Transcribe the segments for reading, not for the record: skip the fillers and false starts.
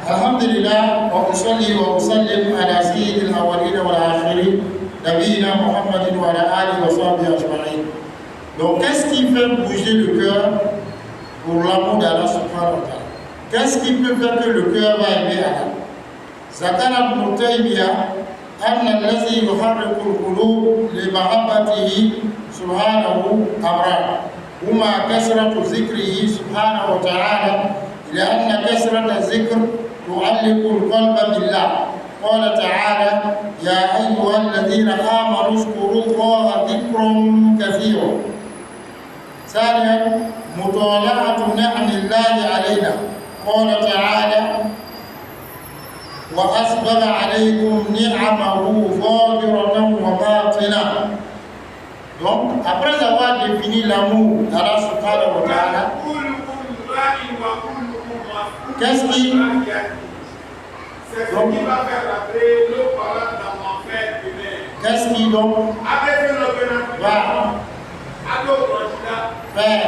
الحمد لله وأصلي وأسلم على سيد الأولين والآخرين نبينا محمد وعلى آله وصحبه أجمعين. Donc, qu'est-ce qui fait bouger le cœur pour l'amour d'Allah subhanahu wa ta'ala? Qu'est-ce qui peut faire que le cœur va aimer Allah? ذكر ابن تيمية أن الذي يحرك القلوب لمحبته سبحانه أمران هما كثرة ذكره سبحانه وتعالى لأن كثرة الذكر تعلق القلب بالله. قال تعالى: يا أيها الذين آمنوا اذكروا الله ذكرا كثيرا. ثانيا مطالعة نعم الله علينا. قال تعالى: وأسبغ عليكم نعمه ظاهرة وباطنة. Donc, après avoir défini l'amour d'Allah subhanahu wa ta'ala, qu'est-ce qui va faire après le parlant dans l'enfer demain? Qu'est-ce qui donc va faire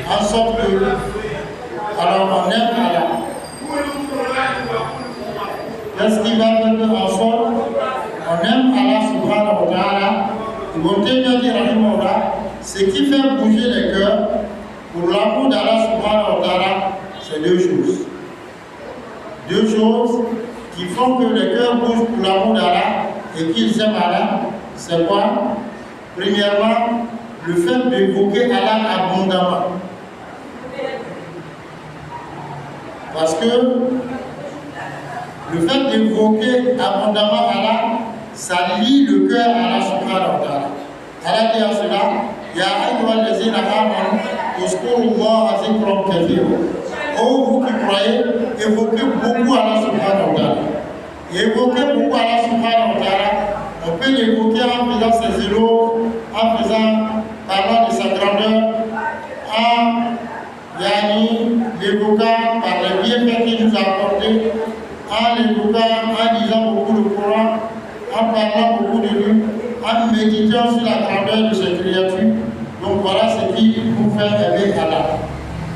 en sorte que alors on aime Allah? Qu'est-ce qui va faire en sorte qu'on aime Allah subhanahu wa ta'ala? Ce qui fait bouger les cœurs pour l'amour d'Allah subhanahu wa ta'ala, c'est deux choses. Deux choses qui font que les cœurs bougent pour l'amour d'Allah et qu'ils aiment Allah. C'est quoi? Premièrement, le fait d'évoquer Allah abondamment. Parce que le fait d'évoquer abondamment Allah, ça lie le cœur à Allah subhanahu wa ta'ala. Allah dit à cela: Ya ayyuhal lazina amanu uzkurullaha zikran kathira. Oh, vous qui croyez, évoquez beaucoup Allah subhanahu wa ta'ala. Et évoquer beaucoup Allah subhanahu wa ta'ala, on peut l'évoquer en faisant ses éloges, en parlant de sa grandeur, en l'évoquant par les bienfaits qu'il nous a apportés, en l'évoquant, en disant beaucoup de Coran, en parlant beaucoup de lui, en méditant sur la grandeur de ses créatures. Donc voilà ce qui nous fait aimer Allah.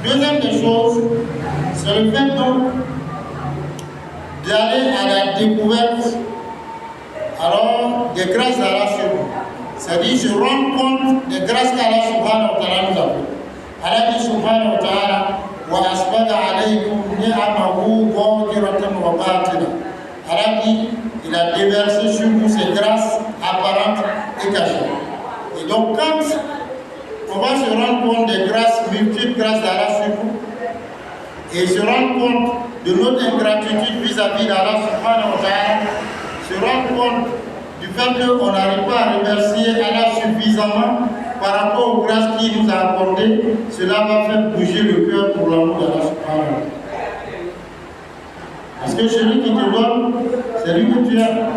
Deuxième des choses, c'est le fait donc d'aller à la découverte alors des grâces d'Allah sur nous. C'est-à-dire je rends compte des grâces qu'Allah subhanahu wa ta'ala nous a fait. Allah dit subhanahu wa ta'ala: wa asbaga alaykum ni'amahu zahiratan wa batina. Allah dit, il a déversé sur vous ses grâces apparentes et cachées. Et donc quand on va se rendre compte des grâces, multiples grâces d'Allah sur vous, et se rendre compte de notre ingratitude vis-à-vis d'Allah subhanahu wa ta'ala, se rendre compte du fait qu'on n'arrive pas à remercier Allah suffisamment par rapport aux grâces qu'il nous a accordées, cela va faire bouger le cœur pour l'amour d'Allah subhanahu wa ta'ala. Parce que celui qui te donne, c'est lui que tu aimes.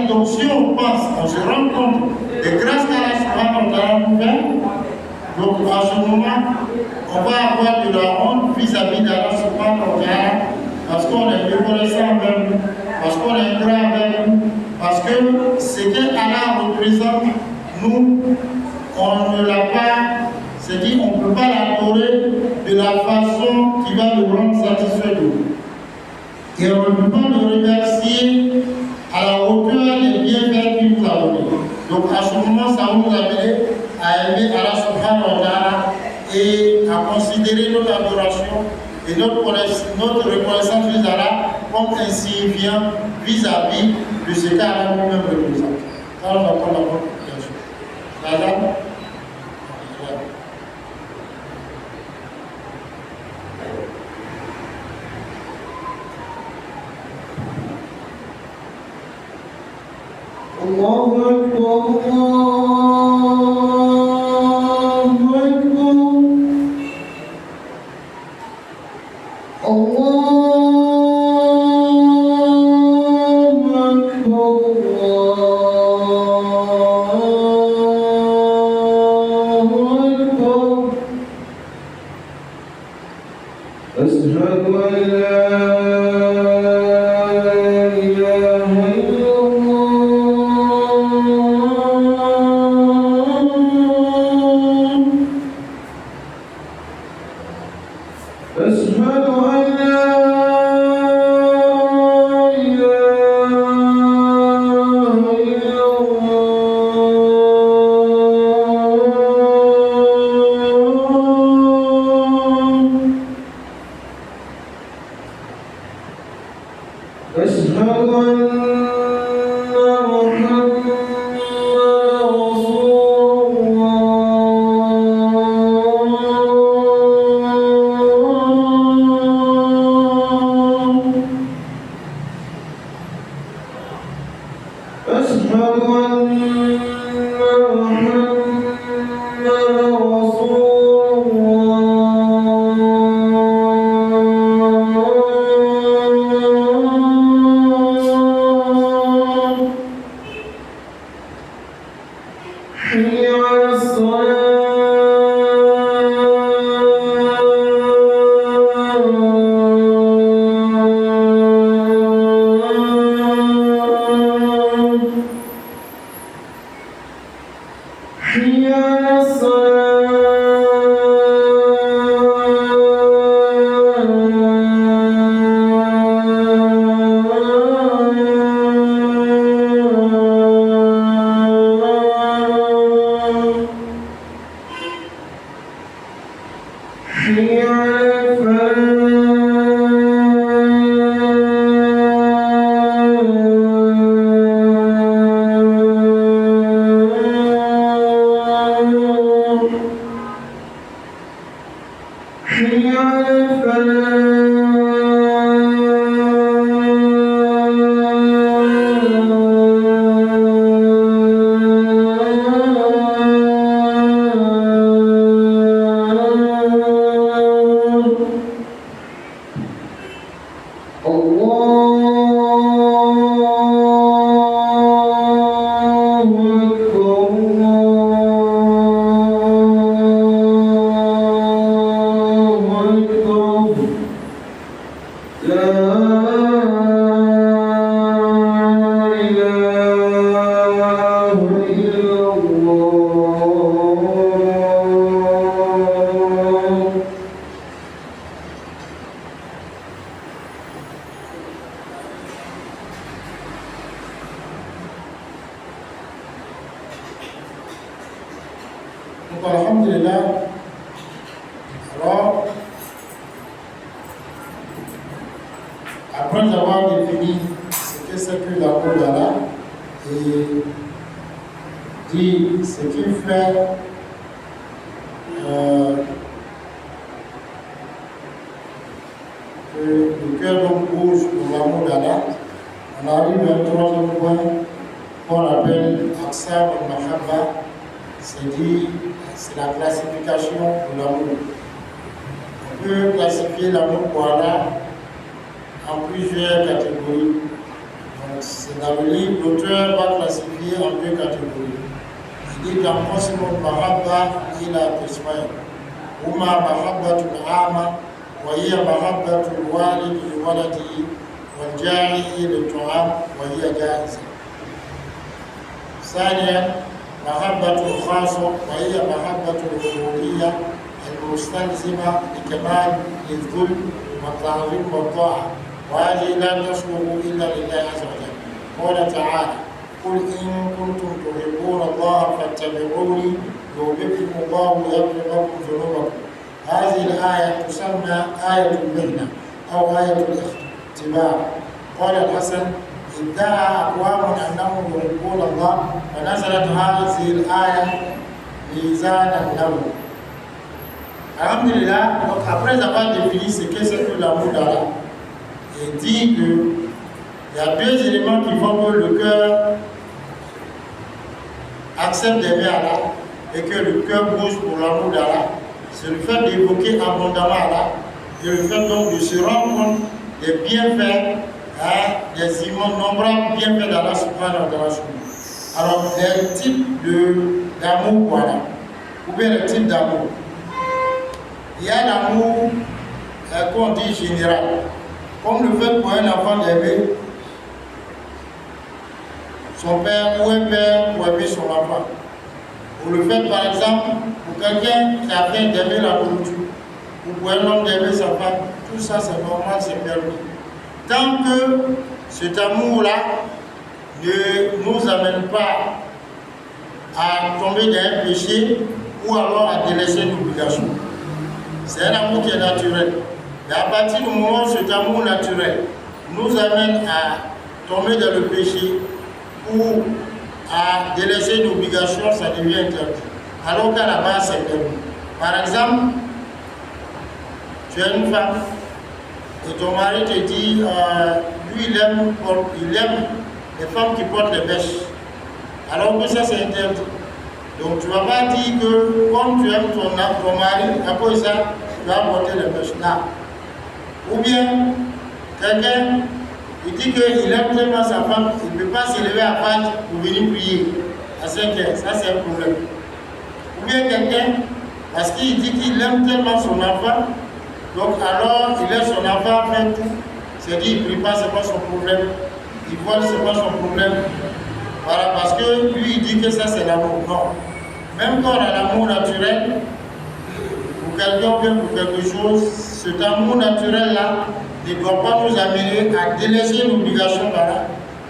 Donc si on pense, on se rend compte des grâces qu'Allah subhanahu wa ta'ala nous fait, donc à ce moment, on va avoir de la honte vis-à-vis d'Allah subhanahu wa ta'ala, parce qu'on est reconnaissant envers nous, parce qu'on est grand envers nous, parce que ce que Allah représente, nous, on ne l'a pas, c'est-à-dire on ne peut pas l'adorer de la façon qui va nous rendre satisfaits de nous. Et on ne peut pas le remercier à la hauteur des bienfaits qu'il nous a donnés. Donc à ce moment, ça va nous amener à aimer Allah subhanahu wa ta'ala et à considérer notre adoration et notre reconnaissance vis-à-vis d'Allah comme insignifiant vis-à-vis de ce qu'Allah nous-même représente. Alors on va prendre la parole, bien sûr. Madame. الله أكبر الله أكبر الله أكبر الله أكبر أشهد أن لا أشهد أن لا حي على الفلاح حي على الفلاح الله أكبر الله أكبر لا إله إلا الله Donc, alhamdulillah, alors, après avoir défini ce que c'est que l'amour d'Allah et dit ce qu'il fait que le cœur donc bouge pour l'amour d'Allah, on arrive à un troisième point qu'on appelle Aqsam al-Mahabba, c'est la classification de l'amour. On peut classifier l'amour pour Allah en plusieurs catégories. Donc, c'est dans le livre, l'auteur va classifier en deux catégories. Il dit qu'en Qasmul Mahabba ila qismayn. Huma mahabbatul ama wa hiya mahabbatul walid li waladihi wal jari lit-ta'am wa hiya jaiza. ثانيا محبة خاصة وهي محبة العبودية المستلزمة لكمال الذل والتعظيم والطاعة وهذه لا تصلح إلا لله عز وجل. قال تعالى: قل إن كنتم تحبون الله فاتبعوني يحببكم الله ويغفر لكم ذنوبكم. هذه الآية تسمى آية المهنة أو آية الاختبار. قال الحسن: ادعى أقوام أنهم يحبون الله فنزلت هذه الآية ميزانا لهم. Alhamdulillah, donc après avoir défini ce que c'est que l'amour d'Allah, il dit qu'il y a deux éléments qui font que le cœur accepte d'aimer Allah et que le cœur bouge pour l'amour d'Allah. C'est le fait d'évoquer abondamment Allah et le fait donc de se rendre compte des bienfaits, des innombrables bienfaits d'Allah subhanahu wa ta'ala. Alors, les types d'amour, voilà, ou bien les types d'amour. Il y a l'amour qu'on dit général, comme le fait pour un enfant d'aimer son père ou un père pour aimer son enfant. Ou le fait par exemple pour quelqu'un qui a fait d'aimer la nourriture, ou pour un homme d'aimer sa femme, tout ça c'est normal, c'est permis. Tant que cet amour-là ne nous amène pas à tomber dans un péché ou alors à délaisser une obligation. C'est un amour qui est naturel. Et à partir du moment où cet amour naturel nous amène à tomber dans le péché ou à délaisser une obligation, ça devient interdit. Alors qu'à la base, c'est permis. Par exemple, tu as une femme et ton mari te dit, lui il aime les femmes qui portent les mèches. Alors que ça c'est interdit. Donc tu ne vas pas dire que comme tu aimes ton mari, après ça, tu vas porter les mèches. Là. Ou bien, quelqu'un, il dit qu'il aime tellement sa femme, il ne peut pas s'élever à Pâques pour venir prier à 5 heures. Ça c'est un problème. Ou bien quelqu'un, parce qu'il dit qu'il aime tellement son enfant, donc alors il laisse son enfant faire tout. C'est dit, il ne prie pas, c'est pas son problème. Il vole, c'est pas son problème. Voilà, parce que lui, il dit que ça, c'est l'amour. Non. Même quand on a l'amour naturel, pour quelqu'un ou bien pour quelque chose, cet amour naturel-là ne doit pas nous amener à délaisser une obligation là,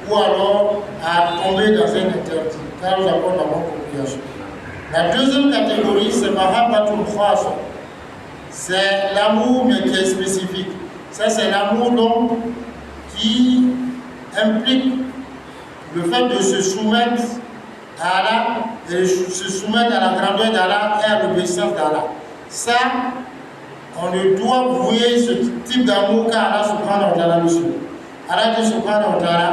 ou alors à tomber dans un interdit, car nous avons la bonne obligation. La deuxième catégorie, c'est Mahabbatul Khassa. c'est l'amour mais qui est spécifique. Ça c'est l'amour donc qui implique le fait de se soumettre à Allah et se soumettre à la grandeur d'Allah et à l'obéissance d'Allah. Ça, on ne doit vouer ce type d'amour qu'à Allah subhanahu wa ta'ala dessus. Allah subhanahu wa ta'ala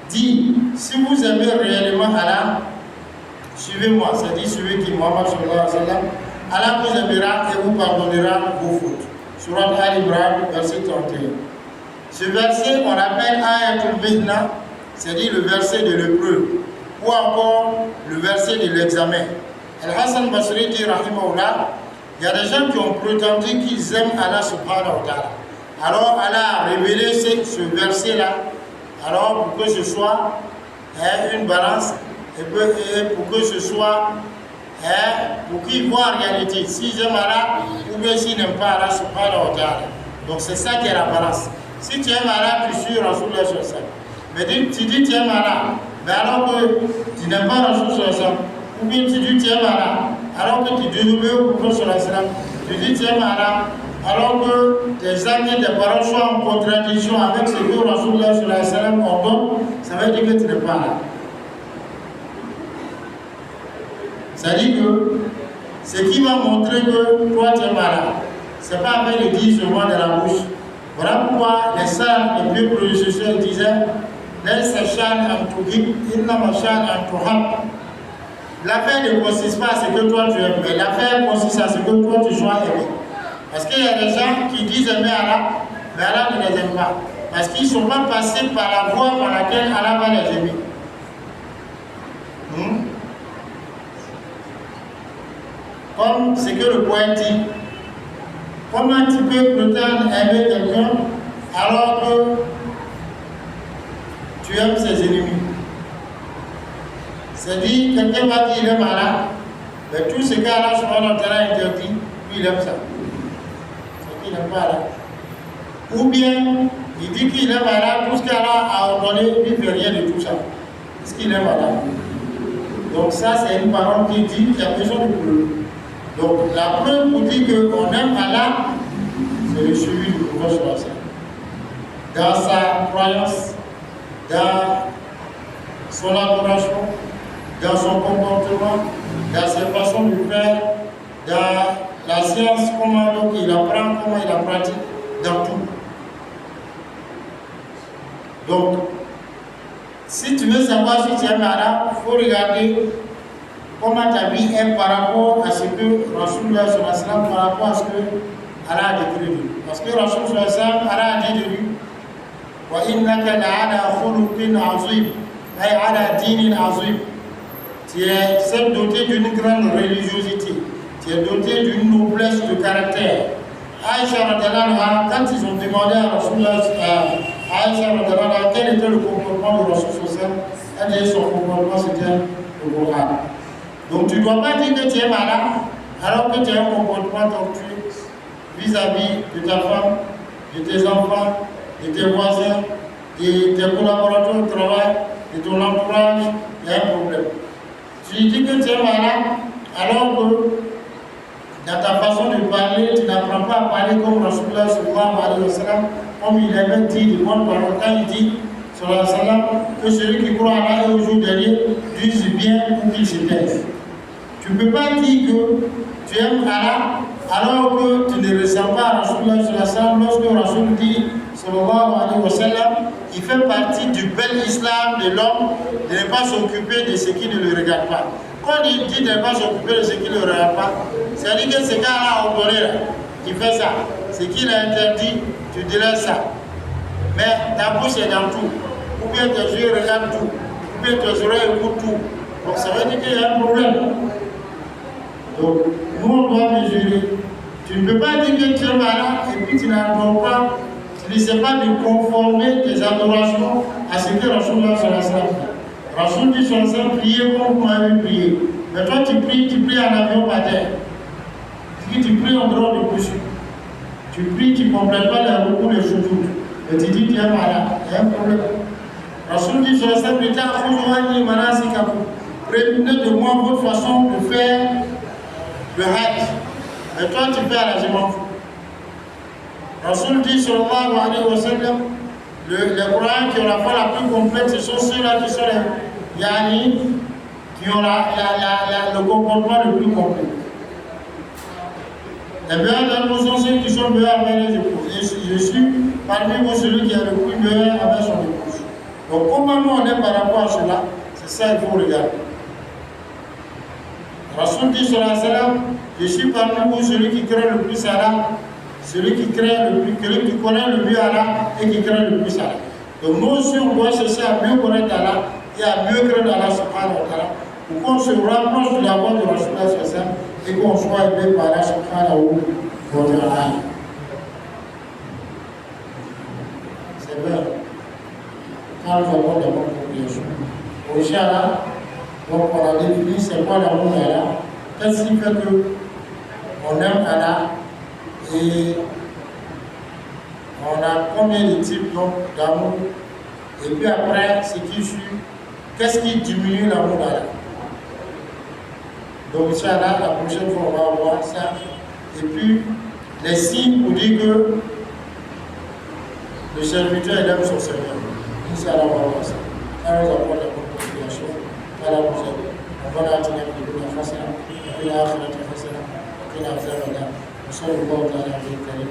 dit, si vous aimez réellement Allah, suivez-moi, c'est-à-dire suivez qui Muhammad sallallahu alayhi wa sallam, Allah vous aimera et vous pardonnera vos fautes. Surat Al-Imran, verset 31. Ce verset, on l'appelle Ayatul Mihna, c'est-à-dire le verset de l'épreuve, ou encore le verset de l'examen. Al-Hassan Basri dit, rahimahullah, il y a des gens qui ont prétendu qu'ils aiment Allah subhanahu wa ta'ala. Alors Allah a révélé ce verset-là, alors pour que ce soit une balance, et pour que ce soit, pour qu'ils voient en réalité s'ils aiment Allah ou bien s'ils n'aiment pas Allah subhanahu wa ta'ala. Donc c'est ça qui est la balance. Si tu aimes Allah, tu suis Rasulullah sallallahu alayhi wa sallam. Mais tu dis tu aimes Allah, mais alors que tu n'aimes pas Rasulullah sallallahu alayhi wa sallam, ou bien tu dis tu aimes Allah, alors que tu désobéis au prophète sallallahu alayhi wa sallam, tu dis tu aimes Allah, alors que tes actes et tes paroles sont en contradiction avec ce que Rasulullah sallallahu alayhi wa sallam ordonne, ça veut dire que tu n'es pas là. Ça dit que ce qui va montrer que toi tu es malade, ce n'est pas avec le dire seulement de la bouche. Voilà pourquoi les sages, les plus prédécesseurs disaient l'affaire ne consiste pas à ce que toi tu aimes, mais l'affaire consiste à ce que toi tu sois aimé. Parce qu'il y a des gens qui disent aimer Allah, mais Allah ne les aime pas. Parce qu'ils ne sont pas passés par la voie par laquelle Allah va les aimer. Comme ce que le poète dit, comment tu peux prétendre aimer quelqu'un alors que tu aimes ses ennemis? C'est-à-dire, quelqu'un va dire qu'il aime Allah, mais tout ce qu'Allah subhanahu wa ta'ala interdit, lui il aime ça. C'est qu'il n'aime pas Allah. Ou bien, il dit qu'il aime Allah, tout ce qu'Allah a ordonné, lui ne fait rien de tout ça. Est-ce qu'il aime Allah? Donc ça, c'est une parole qui dit qu'il y a besoin de preuve. Donc la preuve pour dire qu'on aime Allah, c'est le suivi du prophète sallallahu alayhi wa sallam. Dans sa croyance, dans son adoration, dans son comportement, dans ses façons de faire, dans la science, comment donc il apprend, comment il la pratique, dans tout. Donc, si tu veux savoir si tu aimes Allah, il faut regarder comment ta vie est par rapport à ce que Rasulullah sallallahu alayhi wa sallam, par rapport à ce que Allah a décrit de lui. Parce que Rasulullah sallallahu alayhi wa sallam, Allah a dit de lui, wa innaka la'ala khuluqin azim, ay ala dinin azim. Tu es doté d'une grande religiosité, tu es doté d'une noblesse de caractère. Aïcha radhiyallahu anha, quand ils ont demandé à Rasulullah, Aïcha radhiyallahu anha, quel était le comportement de Rasulullah sallallahu alayhi wa sallam, elle dit son comportement c'était le Coran. Donc tu ne dois pas dire que tu es malade alors que tu as un comportement tortueux vis-à-vis de ta femme, de tes enfants, de tes voisins, de tes collaborateurs de travail, de ton entourage, il y a un problème. Tu dis que tu es malade alors que dans ta façon de parler, tu n'apprends pas à parler comme Rasulullah sallallahu alayhi wa sallam, comme il avait dit de bonne parole quand il dit sallallahu alayhi wa sallam que celui qui croit à Allah et au jour dernier dise bien ou qu'il se taise. Tu ne peux pas dire que tu aimes Allah alors que tu ne ressens pas Rasulullah sallallahu alayhi wa sallam. Lorsque Rasul dit sallallahu alayhi wa sallam, il fait partie du bel islam de l'homme de ne pas s'occuper de ce qui ne le regarde pas. Quand il dit de ne pas s'occuper de ce qui ne le regarde pas, c'est-à-dire que ce gars-là a ordonné, il fait ça. Ce qu'il a interdit, tu dirais ça. Mais ta bouche est dans tout. Ou bien tes yeux regardent tout. Ou bien tes oreilles écoutent tout. Donc ça veut dire qu'il y a un problème. Donc, nous on doit mesurer. Tu ne peux pas dire que tu es malade et puis tu n'adores pas, tu ne sais pas de conformer tes adorations à ce que Rasulullah sallallahu alayhi wa sallam fait. Rasul dit sallallahu alayhi wa sallam, priez comme vous m'avez prié. Mais toi tu pries en avion par terre. Tu pries en dehors de couche. Tu pries, tu ne complètes pas les recours, les sujouds. Et tu dis que tu es malade. Il y a un problème. Rasul dit sallallahu alayhi wa sallam, prenez de moi votre façon de faire le hajj. Et toi, tu fais à la je m'en fous. Rasoul dit sallallahu alayhi wa sallam, les croyants qui ont la foi la plus complète, ce sont ceux-là qui sont les yani, qui ont le comportement le plus complet. Les meilleurs d'entre nous sont ceux qui sont meilleurs avec les épouses. Je suis parmi vous celui qui est le plus meilleur avec son épouse. Donc comment nous on est par rapport à cela, c'est ça qu'il faut regarder. Rasoul dit sallallahu alayhi wa sallam, je suis parmi vous celui qui craint le plus Allah, celui qui connaît le mieux Allah et qui craint le plus Allah. Donc nous aussi on doit chercher à mieux connaître Allah et à mieux craindre Allah subhanahu wa ta'ala pour qu'on se rapproche de la voie de Rasulullah sallallahu alayhi wa sallam et qu'on soit aidé par Allah subhanahu wa ta'ala. C'est vrai. Quand nous avons des bonnes conclusions. Inch'Allah, donc on a défini c'est quoi l'amour d'Allah. Qu'est-ce qui fait qu'on aime Allah et on a combien de types d'amour et puis après ce qui suit, qu'est-ce qui diminue l'amour d'Allah. Donc Inch'Allah, la prochaine fois on va voir ça et puis les signes pour dire que le serviteur aime son Seigneur. Inch'Allah on va voir ça. Alors on va voir la conclusion. على المسلمين ربنا اتنا في الدنيا حسنه وفي الاخره حسنه وقنا عذاب النار وصلى الله تعالى على النبي الكريم.